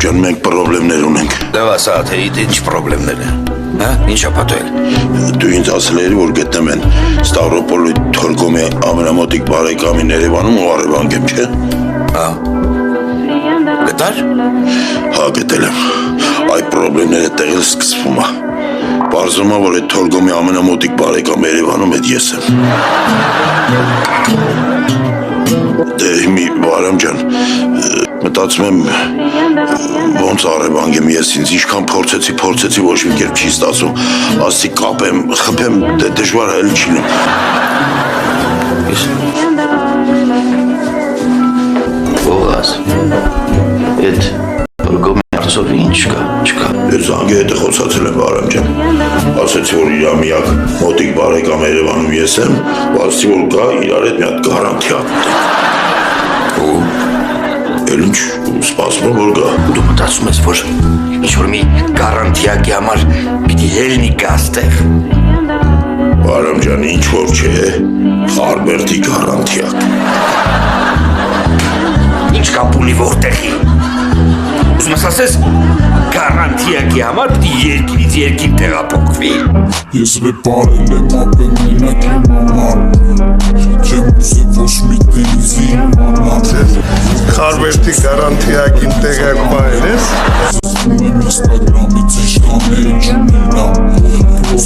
ջան, մենք պրոբլեմներ ունենք։ Լավ ասա, թե ինչ պրոբլեմներ են, հա, ինչ ա պատվել։ Դու ինձ ասել էիր, որ գտնում են Ստավրոպոլի Թորգոմի ամենամոտիկ բարեկամին Երևանում ու առևանգեմ, չէ՞։ Հա։ Գտար։ Հա, գտել եմ։ Այդ պրոբլեմները տեղել սկսվում է։ Պարզվում է, որ այդ Թորգոմի ամենամոտիկ բարեկամը Երևանում այդ ես եմ։ Դե մի Վարամ ջան, մտածում եմ ոնց առևանգեմ ես ինձ, ինչքան փորձեցի, ոչ մի կերպ չի ստացվում, ասի կապեմ, խփեմ, դժվար է, էլ չի լինում։ Ողաս, այդ Թորգոմի արտասով ինչ չկա։ Ես զանգի հետ խոսացել եմ Վարամ ջան, ասեցի, որ իր միակ մոտիկ բարեկամը Երևանում ես եմ, ասեցի, որ գա իրար հետ մի հատ գարանտիա Ու Էլ ինչ, սպասում եմ, որ գա։ դու մտածում ես, որ ինչ-որ մի գարանտիակի համար պիտի ելնի գա ստեղ։ Վարամ ջան, ինչ որ չէ, Խարբերտի գարանտիակ։ Ինչ կապ ունի որտեղի։ Ուզում ես ասես, գարանտիակի համար պիտի երկիրից երկիր տեղափոխվի։ Ես վեպարել եմ ապել մենակ իմ համար Չեմ ուզել ոչ մի տենիզի իմանալ Խարբերտի գարանտիակին տեղակ պահել ես։ Զսպում եմ ինստագրամից ինչքան էջ ունենամ